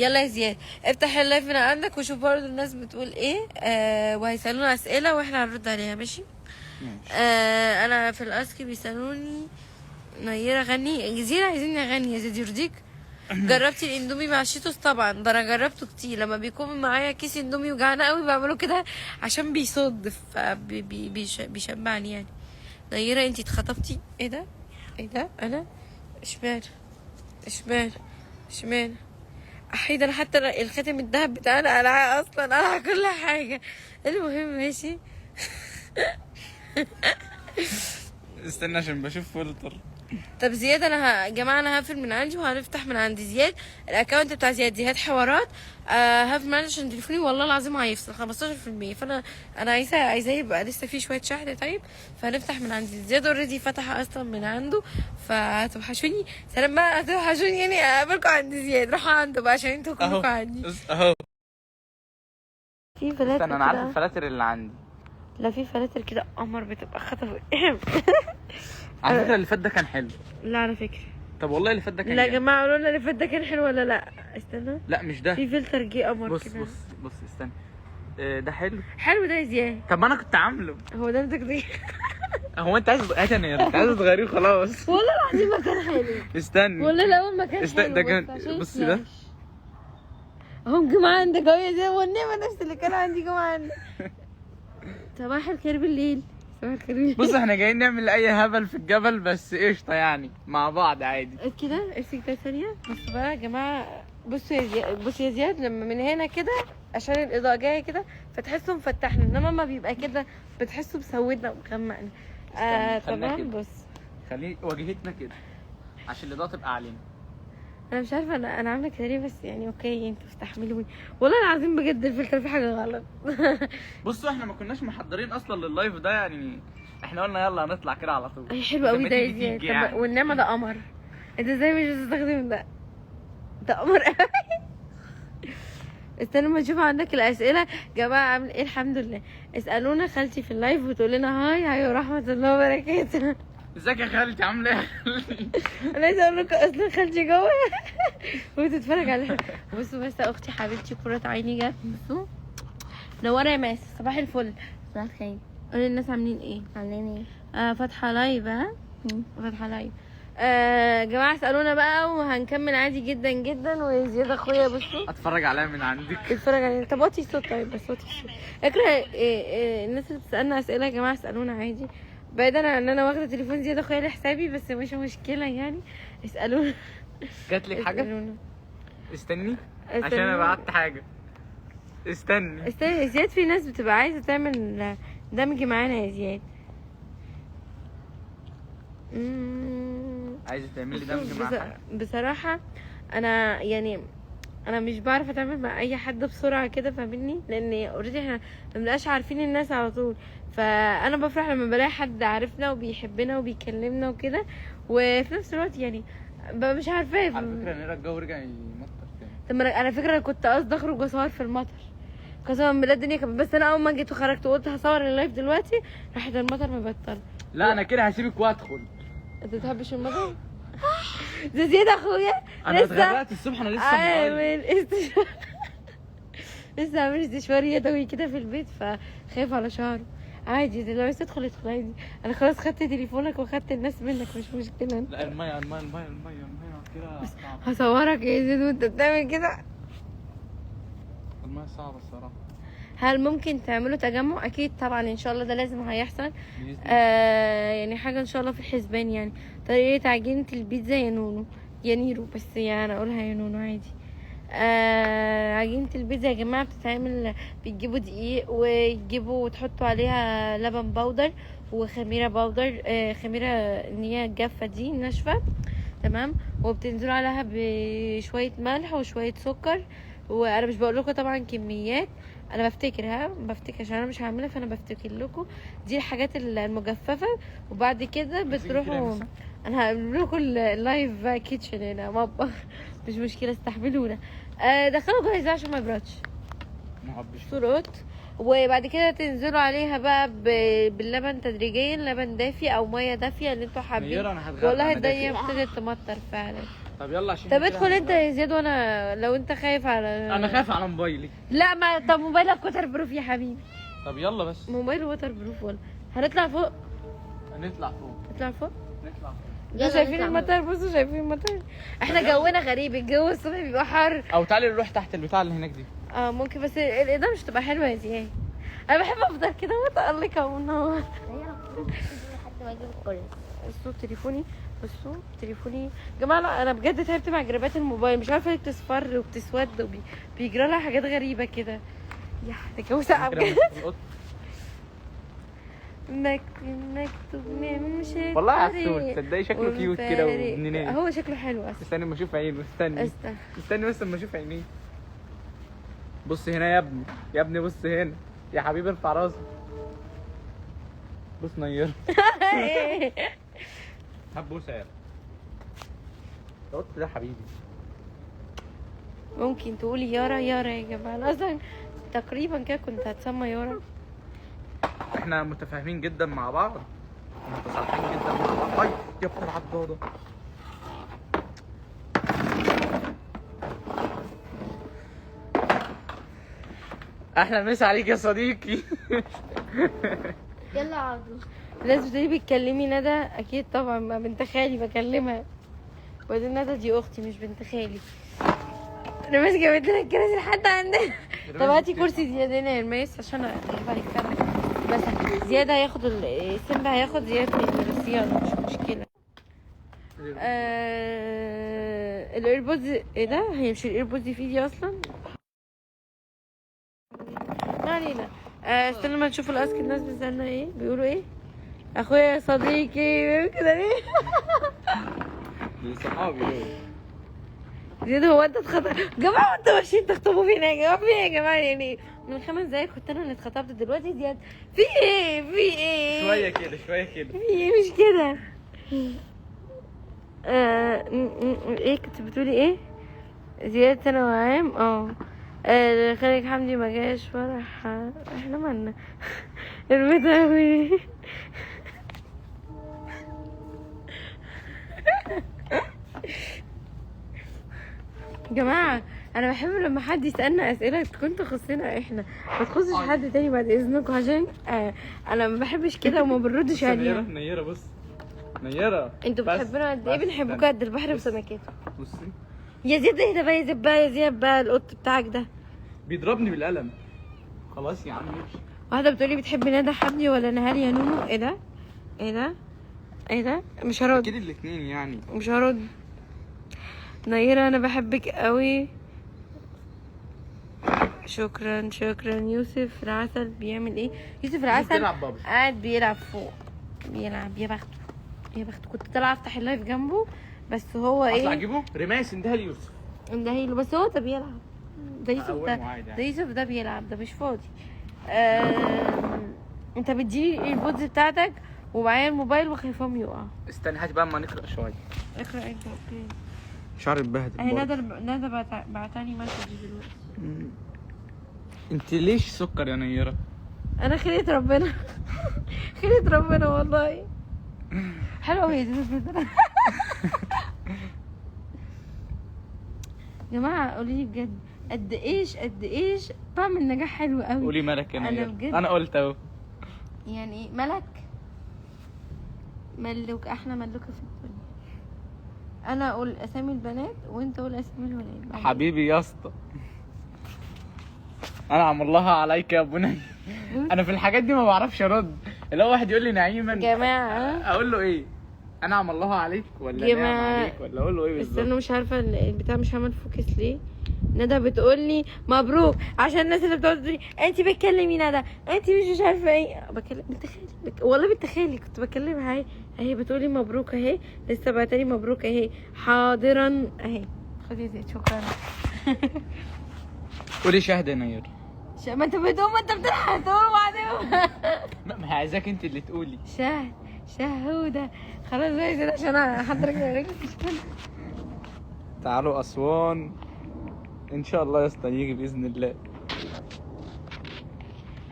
يلا يا زياد افتح اللايف من عندك وشوف برضه الناس بتقول ايه. وهيسألونا اسئلة واحنا هنرد عليها. ماشي. انا في الاسك بيسألوني نيرة غني جزيرة، عايزين اغني يا زياد يرضيك؟ جربتي الاندومي مع الشيتوس؟ طبعا ده انا جربته كتير. لما بيكون معايا كيس اندومي وجعانه قوي بعمله كده عشان بيصد بيشبعني يعني. نيرة انتي اتخطفتي؟ ايه ده؟ ايه ده؟ انا اشمعنى احيد انا حتى الخاتم الدهب بتاعنا قلعاه اصلا، قلع كل حاجه. المهم ماشي. استنى عشان بشوف فلتر. طب زياد انا يا جماعه انا هقفل من عندي وهنفتح من عند زياد الاكونت بتاع زياد حوارات. هقفل من عندي عشان تليفوني والله العظيم هيفصل 15%. فانا عايزاه يبقى لسه فيه شويه شحن. طيب فهنفتح من عند زياد اوريدي فتح اصلا من عنده. فهتوحشوني سلام بقى، هتوحشوني يعني اقابلكم عند زياد. روحوا عنده بقى عشان انتوا كلكم عندي. اهو في فلاتر استنى انا عارف كده. الفلاتر اللي عندي. لا في فلاتر كده قمر بتبقى خطف. على فكره اللي فات ده كان حلو. لا على فكره. طب والله اللي فات ده كان لا يا جامد. جماعه قولوا لنا اللي فات ده كان حلو ولا لا. استنى. لا مش ده. في فلتر جه قمر بص كده. بص استنى. ده حلو. حلو ده يا زياد. طب ما انا كنت عامله. هو ده بتاع هو انت عايز هات انا انت عايز تغيريه خلاص. والله العظيم ما كان حلو. استنى والله الاول ما كان استنى حلو. ده كان عشان بص يتناقش. ده. هم جماعه عندك اهو يا زياد، والنعمه نفس اللي كانوا عندي جماعه عندك. صباح الخير بالليل. صباح الخير بالليل. بص احنا جايين نعمل اي هبل في الجبل بس قشطه يعني مع بعض عادي. كده امسك ده ثانيه. بصوا بقى يا جماعه، بصوا يا زياد لما من هنا كده عشان الاضاءه جايه كده فتحسوا مفتحنا، انما ما بيبقى كده بتحسوا مسودنا ومغمقنا. خلينا تمام. كده. بص خليه واجهتنا كده عشان الاضاءه تبقى علينا. انا مش عارفه انا عامله كده ليه، بس يعني اوكي انتوا استحملوني. والله العظيم بجد الفلتر في حاجه غلط. بصوا احنا ما كناش محضرين اصلا لللايف ده يعني. احنا قلنا يلا هنطلع كده على طول. اي حلو قوي ده يا زياد. تيجي يعني. والنعمه ده قمر. انت ازاي مش بتستخدم ده؟ ده قمر قوي. استنى ما نشوف عندك الاسئله. جماعه عامل ايه؟ الحمد لله. اسالونا خالتي في اللايف وتقول لنا هاي ورحمه الله وبركاته. ازيك يا خالتي عامله ايه؟ انا عايزه اقول لكم اصلا خالتي جوه وتتفرج عليها. بصوا بس اختي حبيبتي قرة عيني جت. بصوا نوره يا ماس. صباح الفل. صباح الخير. قولي الناس عاملين ايه؟ عاملين فاتحه لايف. فاتحه لايف. جماعه اسالونا بقى وهنكمل عادي جدا جدا. وزياد اخويا بصوا اتفرج عليها من عندك. اتفرج علينا. طب وطي الصوت. طيب بس وطي الصوت. اكره الناس اللي بتسالنا اسئله يا جماعه اسالونا عادي، بعيدا عن ان انا واخده تليفون زياد اخويا لحسابي، بس مش مشكله يعني. اسالونا. جات لك حاجه؟ اسالونا. استني عشان انا بعت حاجه. استني يا زياد. في ناس بتبقى عايزه تعمل دمج معانا يا زياد. عايزه تعملي دمج مع حد؟ بصراحه انا يعني انا مش بعرف اتعامل مع اي حد بسرعه كده فاهمني، لان اوريدي احنا ما بنبقاش عارفين الناس على طول. فانا بفرح لما بلاقي حد عارفنا وبيحبنا وبيكلمنا وكده، وفي نفس الوقت يعني ببقى مش عارفاه. على فكره نرى الجو رجع يمطر تاني. طب على فكره انا كنت قصدي اخرج واصور في المطر قسما بالله. الدنيا كانت بس انا اول ما جيت وخرجت وقلت هصور اللايف دلوقتي راحت المطر مبطله. لا انا كده هسيبك وادخل. انت بتحبش المطر؟ ده زياد اخويا انا لسه اتغرقت الصبح. انا لسه عامل لسه عامل استشوار يدوي كده في البيت فخايف على شعره. عادي لو عايز تدخل ادخل عادي. انا خلاص خدت تليفونك وخدت الناس منك مش مشكله. لا الميه كده صعبه. هصورك يا زياد وانت بتعمل كده. الميه صعبه الصراحه. هل ممكن تعملوا تجمع؟ اكيد طبعا ان شاء الله ده لازم هيحصل. يعني حاجه ان شاء الله في الحسبان يعني. طريقه عجينه البيتزا يا نونو يا نيرو، بس يعني اقولها يا نونو عادي. عجينه البيتزا يا جماعه بتتعمل بتجيبوا دقيق وتجيبوا وتحطوا عليها لبن بودر وخميره بودر. خميره ان هي الجافه دي ناشفه تمام. وبتنزلوا عليها بشويه ملح وشويه سكر. وانا مش بقول لكم طبعا كميات، انا بفتكر عشان انا مش هعملها فانا بفتكر لكم. دي الحاجات المجففه. وبعد كده بتروحوا انا هعمل لكم اللايف كيتشن هنا مطبخ. مش مشكله استحملونا. دخلوا جاهزه عشان ما يبردش. شروط. وبعد كده تنزلوا عليها بقى باللبن تدريجيا، لبن دافي او ميه دافيه اللي انتوا حابين. والله الدنيا ابتدت تمطر فعلا. طب يلا عشان طب ادخل انت يا زياد، وانا لو انت خايف على انا خايف على موبايلي. لا ما طب موبايلك ووتر بروف يا حبيبي. طب يلا بس. موبايل ووتر بروف ولا هنطلع فوق؟ نطلع فوق. نطلع فوق. نطلع فوق. انتوا شايفين المطار؟ بصوا شايفين المطار. احنا جونا غريب، الجو الصبح بيبقى حر. او تعالي نروح تحت البتاع اللي هناك دي. ممكن، بس الاضاءه مش تبقى حلوه يا زياد. انا بحب افضل كده متألقة والنهار. لحد ما اجيب الكل. بصوا تليفوني، بصوا تليفوني يا جماعه. لا انا بجد تعبت مع جرابات الموبايل، مش عارفه ليه بتصفر وبتسود وبيجرى لها حاجات غريبه كده. يا الجو ساقع بجد. نكتب نمشي والله عسول، تصدقي شكله كيوت كده وابن هو شكله حلو اصلا. استني اما اشوف عينه. استني بس اما اشوف عينيه. بص هنا يا ابني، يا ابني بص هنا يا حبيبي، ارفع راسك. بص نير. هبوسه يا قلت ده حبيبي. ممكن تقولي يارا يارا يا جماعه. انا اصلا تقريبا كده كنت هتسمى يارا. احنا متفاهمين جدا مع بعض، متصالحين جدا مع بعض. اي يا ابن العضاضه. احلى مسا عليك يا صديقي. يلا عادوا. لازم تقولي بتكلمي ندى. اكيد طبعا، ما بنت خالي بكلمها. وبعدين ندى دي اختي مش بنت خالي. انا مش جابت لنا الكراسي لحد عندنا. طب هاتي كرسي زياده هنا يا رميس عشان اجيب عليك فرق. بس زياده هياخد سيمبا هياخد زياده الصيانه، مش مشكله. الايربودز ايه ده؟ هي مش الايربودز دي في دي اصلا. ما علينا. استنى ما نشوف الاسك. الناس بتسالنا ايه بيقولوا ايه. اخويا يا صديقي كده ليه؟ صحابي دول. زياد هو انت اتخطب؟ جماعه انتوا ماشيين تخطبوا فينا يا جماعه؟ في ايه يا جماعه؟ يعني من 5 دقايق كنت انا اللي اتخطبت، دلوقتي زياد في ايه؟ في ايه؟ شويه كده شويه كده. في ايه؟ مش كده. ايه كنت بتقولي ايه؟ زياد ثانوي عام. خالد حمدي ما جاش فرح. احنا مالنا؟ المداوي. جماعة انا بحب لما حد يسألنا اسئلة تكون تخصنا احنا، ما تخصش حد تاني بعد اذنكم، عشان انا ما بحبش كده وما بنردش عليها. نيرة بص نيرة. انتوا بتحبونا قد ايه؟ بنحبوكوا قد البحر وسمكاته. بصي يا زياد اهدى بقى، يا زياد بقى القط بتاعك ده بيضربني بالقلم. خلاص يا عم امشي. واحدة بتقولي بتحب ندى حمدي ولا نهال يا نونو؟ ايه ده؟ ايه ده؟ ايه ده؟ مش هرد. اكيد الاتنين يعني. مش هرد. نيرة انا بحبك قوي. شكرا شكرا. يوسف العسل بيعمل ايه؟ يوسف العسل بيلعب بابجي. قاعد بيلعب فوق، بيلعب. يا بخته يا بخته. كنت طالعه افتح اللايف جنبه بس هو ايه؟ اطلع اجيبه رماس اندها ليوسف. اندهيله بس هو ده بيلعب. ده يوسف ده، ده يوسف ده بيلعب، ده مش فاضي. انت بتجيلي الايربودز بتاعتك ومعايا الموبايل وخايفهم يقع. استني هاتي بقى اما نقرا شويه. اقرا انت. اوكي. شعري اتبهدل. اهي ندى بعتالي مسج دلوقتي. انت ليش سكر يا نيرة؟ انا خليت ربنا. خليت ربنا والله. حلوه قوي يا زيزو. جماعه قولي لي بجد، قد ايش بعمل نجاح حلو قوي. قولي مالك يا انا نيرة. بجد انا قلت اهو. يعني ايه ملك؟ ملوك، احلى ملوكه في الدنيا. انا اقول اسامي البنات وانت قول اسامي الولاد. حبيبي يا اسطى، انعم الله عليك يا بني. انا في الحاجات دي ما بعرفش ارد. اللي هو واحد يقول لي نعيما جماعه اقول له ايه؟ انعم الله عليك ولا جماعة. نعم عليك ولا اقول له ايه بالظبط؟ استنى مش عارفه البتاع مش عامل فوكس ليه. ندى بتقول لي مبروك، عشان الناس اللي بتقعد تقول لي انت بتكلمي ندى، انت مش عارفه ايه. بكلم بنت خالي والله بنت خالي كنت بكلمها اهي بتقول لي مبروك اهي، لسه بعتلي مبروك اهي حاضرا اهي. خدي زيت شكرا. قولي شهد يا نيرة. ما انت بتقوم، ما انت بتلحق تقول بعدين. ما هي عايزاك انت اللي تقولي. شهودة. خلاص زي كده عشان احضرك رجلي. تعالوا اسوان ان شاء الله يا اسطى يجي باذن الله.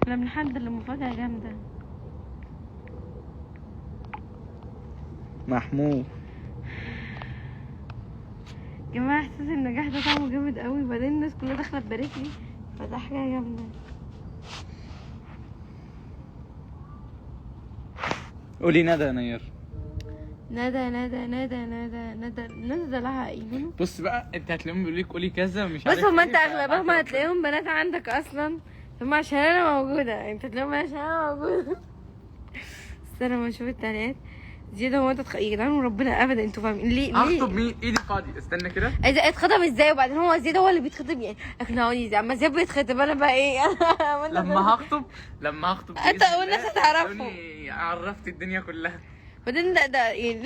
احنا بنحضر لمفاجأة جامدة. محمود جماعة احساس النجاح ده طعمه جامد قوي، وبعدين الناس كلها داخلة تبارك لي، فده حاجة جامدة. قولي ندى يا نير. ندى دلعها ايه منو؟ بص بقى، انت هتلاقيهم بيقولوا لك قولي كذا مش بص عارف هما ايه، انت اغلبهم هتلاقيهم بنات عندك اصلا، هما عشان انا موجودة، انت تلاقيهم عشان انا موجودة. استنى ما اشوف التعليقات. زيادة هو انت يا جدعان وربنا ابدا انتوا فاهمين ليه؟ هخطب مين؟ ايدي فاضية، استنى كده. اتخطب ازاي؟ وبعدين هو زيادة هو اللي بيتخطب يعني، اقنعوني زي اما زياد بيتخطب انا بقى ايه؟ لما هخطب انت والناس هتعرفوا. يعني عرفت الدنيا كلها. بعدين ده يعني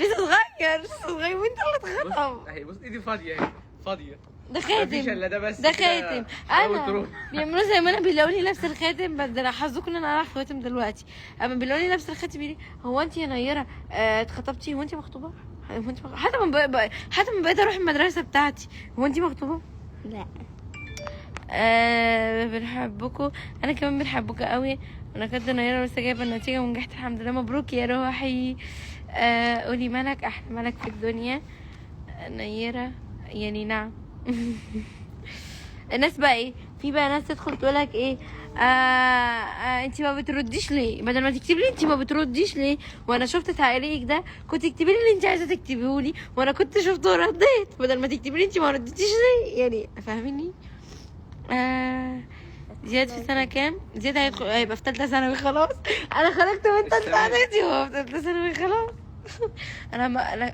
لسه صغير وانت اللي اتخطب. اهي بص ايدي فاضية اهي، فاضية. ده مفيش خاتم، الا ده بس ده كده. خاتم. حاول انا تروح. بيعملوا زي ما انا بيلاقوني لابسه الخاتم، بس ده حظكم ان انا اعرف خواتم دلوقتي. اما بيلاقوني لابسه الخاتم يقولي هو انت يا نيره اتخطبتي؟ هو انت مخطوبه؟ هو انت حتى من بقيت اروح المدرسه بتاعتي، هو انت مخطوبه؟ لا. بنحبكم، انا كمان بنحبكم قوي. انا كنت نيره لسه جايبه النتيجه ونجحت الحمد لله، مبروك يا روحي. قولي ملك، احلى ملك في الدنيا نيره يعني. نعم. الناس بقى ايه، في بقى ناس تدخل تقولك ايه، انت ما بترديش ليه؟ بدل ما تكتبي لي انت ما بترديش ليه، وانا شفت تعليقك ده كنت تكتبي لي اللي انت عايزه تكتبيه لي، وانا كنت شفته ورديت، بدل ما تكتبي لي انت ما رديتيش ليه يعني، فاهميني؟ زياد في سنه كام؟ زياد هيبقى في ثالثه ثانوي خلاص. انا خرجت من ثالثه اعدادي وهو في ثالثه ثانوي خلاص.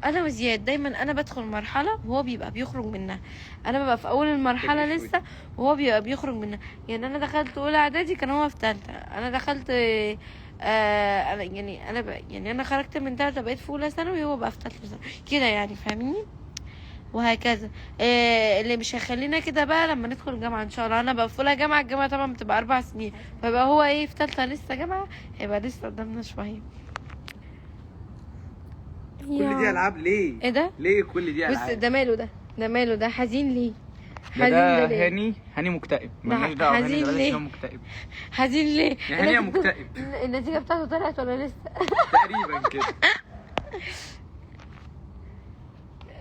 انا وزياد دايما انا بدخل مرحله وهو بيبقى بيخرج منها، انا ببقى في اول المرحله لسه وهو بيبقى بيخرج منها. يعني انا دخلت اولى اعدادي كان هو في ثالثه، انا دخلت يعني انا خرجت من ثالثه بقيت في اولى ثانوي وهو بقى في ثالثه ثانوي كده يعني، فاهميني؟ وهكذا. اللي مش هيخلينا كده بقى لما ندخل الجامعه ان شاء الله، انا بقى في اولى جامعه، الجامعه طبعا بتبقى 4 سنين، فبقى هو ايه في ثالثه لسه جامعه، هيبقى لسه قدامنا شويه. كل دي العاب ليه؟ ايه ده؟ ليه كل دي العاب؟ بص ده ماله ده حزين ليه؟ ده ليه؟ هاني مكتئب، ده مالناش دعوه. حزين هاني ليه؟ هو مكتئب. حزين ليه؟ يعني هاني مكتئب. النتيجة بتاعته طلعت ولا لسه؟ تقريبا كده.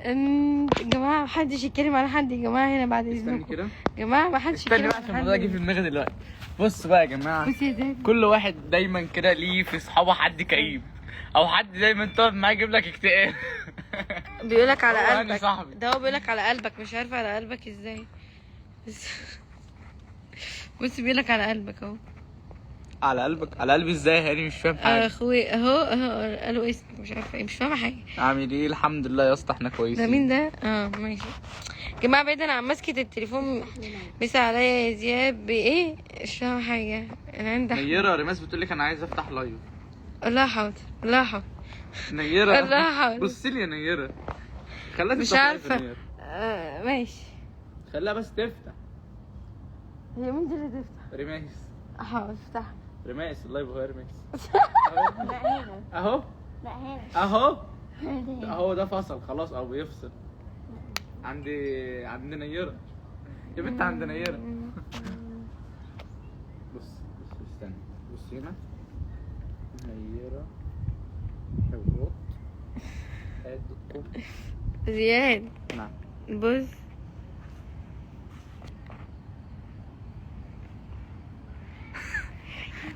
يا جماعة محدش يتكلم على حد يا جماعة هنا بعد استني اذنكم. كده. يا جماعة محدش استني يتكلم بقى على عشان حد. الموضوع جه في دماغي دلوقتي. بص بقى يا جماعه، بص يا زين، كل واحد دايما كده ليه في صحابه حد كئيب، او حد دايما تقعد معاه يجيب لك اكتئاب. بيقولك على هو هاني قلبك، صاحبي. ده هو بيقولك على قلبك، مش عارفة على قلبك ازاي. بص بيقولك على قلبك اهو. على قلبك؟ على قلبي ازاي يا هاني؟ مش فاهم حاجه. اخوي اهو قالوا اسمك مش عارفة ايه، مش فاهمة حاجة. عامل ايه؟ الحمد لله يا اسطى احنا كويسين. ده مين ده؟ ماشي. جماعة بعيدا عن مسكة التليفون، مسا عليا يا زياد بايه؟ مش فاهمة حاجة. انا عندي نيره ريماس بتقول لك انا عايز افتح لايف. الله حاضر، الله حاضر. نيره الله حاضر. بصي لي يا نيره، خليها مش تفتح لايف يا عارفة. نيرة. ماشي. خليها بس تفتح. هي مين دي اللي تفتح؟ ريماس. حاضر افتح. ريماس اللايف اهو. ريماس لا هنا. اهو لا هنا. اهو هنا. اهو. ده فصل خلاص او بيفصل. عند نيره يا بنت، عند نيره. بص استنى، بص هنا. نيره حوارات ادكم. زياد نعم. بص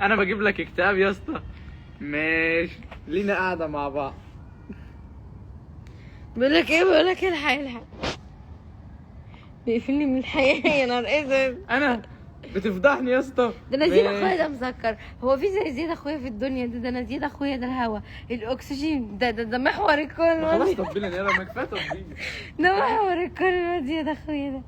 انا بجيب لك اكتئاب يا اسطى. ماشي، لينا قاعده مع بعض. بقولك ايه الحق بيقفلني من الحياة. يا نهار اسود، انا بتفضحني يا اسطى. ده انا زياد اخويا ده مسكر. هو في زي زياد اخويا في الدنيا ده انا زياد اخويا ده الهوا الاكسجين ده محور الكون. خلاص طبينا يا ما كفايه تطبيل. ده محور الكون زياد اخويا ده.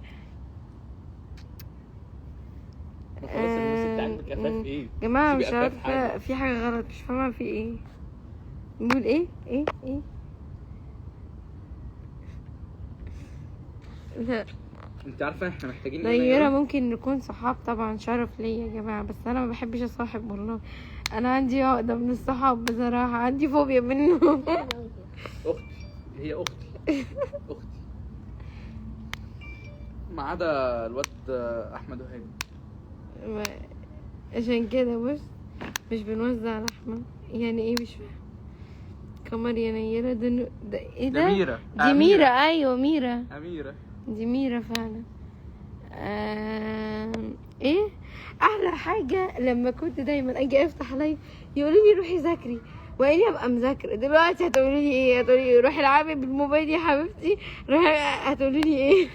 خلاص الناس بتاعت بكفاف ايه؟ جماعة مش سيبي أفاف عارفة حاجة. في حاجة غلط، مش فاهمة في ايه. نقول ايه لا انت عارفه احنا محتاجين نيرة ممكن نكون صحاب طبعا، شرف ليا يا جماعة، بس انا ما بحبش اصاحب والله. انا عندي عقدة من الصحاب بصراحة، عندي فوبيا منهم. اختي، هي اختي. اختي ما عدا الواد احمد وهاني. عشان كده بص مش بنوزع لحمة. يعني ايه مش فاهم. قمر يا نيرة ده ايه ده؟ ميرا. دي ميرا. ايوه ميرا. اميره. دي ميرا فعلا. ايه احلى حاجه لما كنت دايما اجي افتح لايف يقولوا لي روحي ذاكري واني ابقى مذاكره. دلوقتي هتقولوا لي ايه؟ هتقولوا لي روحي العبي بالموبايل يا حبيبتي، روحي. هتقولوا لي ايه؟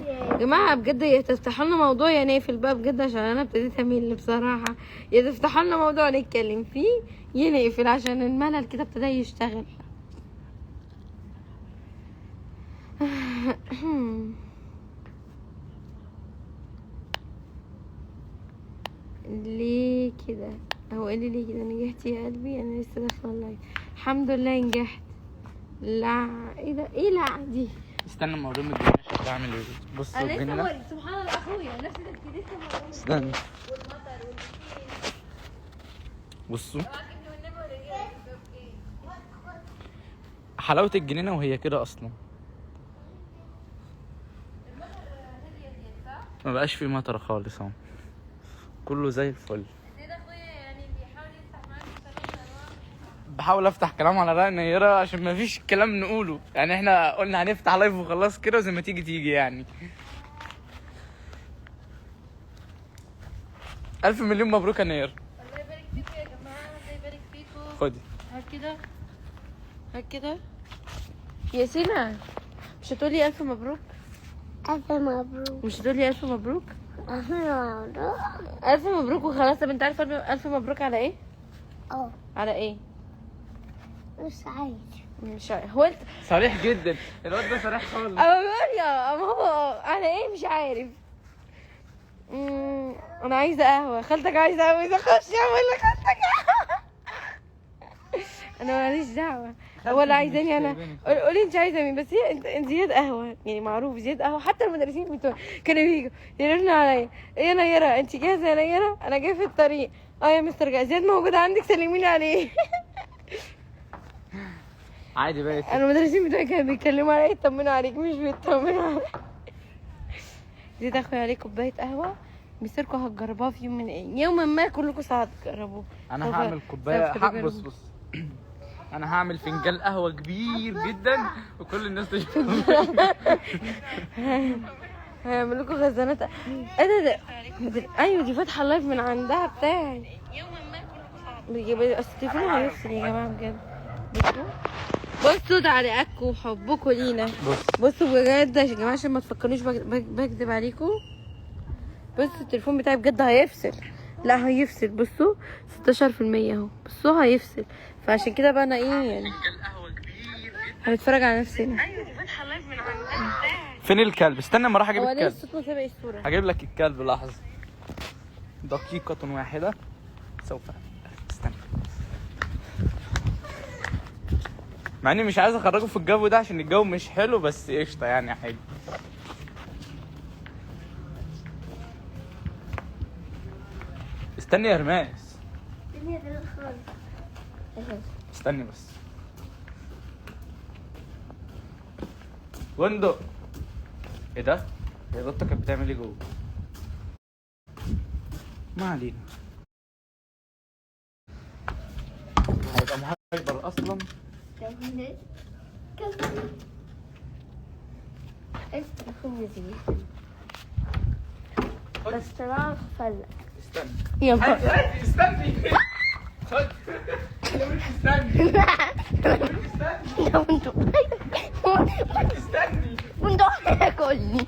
يا جماعه بجد، يا تفتحوا لنا موضوع يا نقفل بقى بجد، عشان انا ابتديت امل بصراحه. يا تفتحوا لنا موضوع نتكلم فيه يا نقفل، عشان الملل كده ابتدى يشتغل. ليه كده؟ هو قال لي ليه كده؟ نجحتي يا قلبي؟ انا لسه داخله اللايف. الحمد لله نجحت. لا ايه ده؟ ايه لا دي؟ استنى اما اوريهم الجنيه شكلها عامل ايه. بصوا انا لسه الجنيه بقول سبحان الله اخويا نفس التفكير لسه بقول. استنى والمطر والبسين. بصوا حلاوه الجنينه وهي كده اصلا. ما بقاش في مطر خالص اهو، كله زي الفل. بحاول افتح كلام على رأي نيرة عشان ما فيش كلام نقوله، يعني احنا قلنا هنفتح لايف وخلاص كده، وزي ما تيجي تيجي يعني. 1000 مليون مبروك يا نير. الله يبارك فيكم يا جماعه، الله يبارك فيكم. خدي هات كده، هات كده يا سينا. مش هتقولي الف مبروك؟ ألف مبروك. مش هتقولي الف مبروك؟ ألف مبروك. الف مبروك وخلاص. طب انت عارفه الف مبروك على ايه؟ على ايه؟ مش عايز. مش عارف. هو انت صريح جدا الواد ده، صريح خالص. اما بقول يا اما هو على ايه مش عارف. انا عايزه قهوه. خالتك عايزه قهوه، اذا خش اعمل لك خالتك قهوة. انا ماليش دعوه. هو اللي عايزاني انا. قولي انت عايزه مين؟ بس هي انت زياد قهوه يعني، معروف زياد قهوه. حتى المدرسين بتوع كانوا بيجوا يرنوا عليا، ايه يا نيره انت جاهزه يا نيره؟ انا جاي في الطريق. يا مستر زياد موجود عندك، سلميني عليه. عادي بقى. انا المدرسين بتوعي كانوا بيتكلموا عليا يطمنوا عليك، مش بيطمنوا عليك. زيد اخويا عليه كوبايه قهوه، مسيركم هتجربوها في يوما ما كلكم هتجربوه. انا هعمل كوبايه. بص انا هعمل فنجان قهوه كبير جدا وكل الناس تشرب. هيعملوا لكم خزانات. ايه ده؟ ايوه دي فاتحه اللايف من عندها بتاعي. يوما ما كلكم اصل التليفون هيفصل يا جماعه بجد. بصوا تعليقاتكم وحبكم لينا. بصوا بجد يا جماعه عشان ما تفكرونيش بكذب عليكم. بصوا التليفون بتاعي بجد هيفصل. لا هيفصل. بصوا 16% اهو. بصوا هيفصل. فعشان كده بقى انا ايه يعني هنتفرج على نفسنا. ايوه دي فاتحه اللايف من عندها. فين الكلب؟ استنى ما اروح اجيب الكلب. هو ليه الصوت ما سابق الصوره؟ هجيب لك الكلب لحظه. دقيقه واحده سوف. استنى. مع اني مش عايز اخرجه في الجو ده عشان الجو مش حلو، بس قشطه يعني حلو. استني يا رماس. استني بس. بندق. ايه ده؟ هي القطه كانت بتعمل ايه جوه؟ ما علينا. هيبقى مهايبر اصلا. بس طلع فلق. استني يا استني. خد. استني. يا بندق. استني. بندق هياكلني.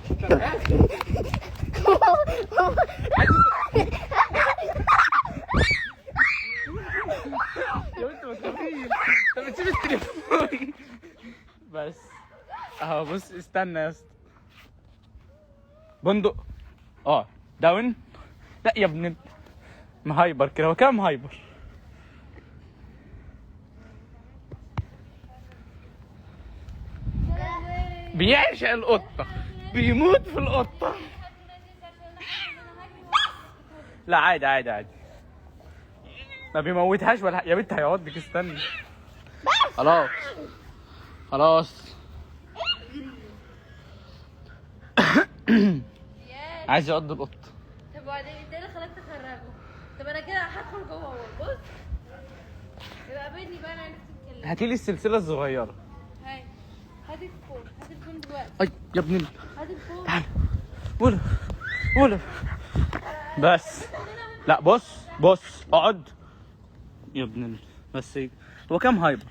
يا بنت ما تخافيش. طب تسيب التليفون. بس اهو. بص استنى يا اسطى. بندق. داون. لا يا ابن مهايبر كده. هو كده مهايبر. بيعشق القطة، بيموت في القطة. لا عادي عادي عادي، ما بيموتهاش ولا يا بنت هيعضك. استني. خلاص خلاص. عايز يعض القط. طب وبعدين انت اللي خلاك تخرجه؟ طب انا كده هدخل جوه اهو. بص يبقى قابلني بقى، انا عرفت اتكلم. هاتيلي السلسله الصغيره. هاي هات الفون، هات الفون دلوقتي. اي يا ابني هات الفون. تعال. ولا ولا بس. لا بص اقعد يا ابن بس. هو كام هايبر؟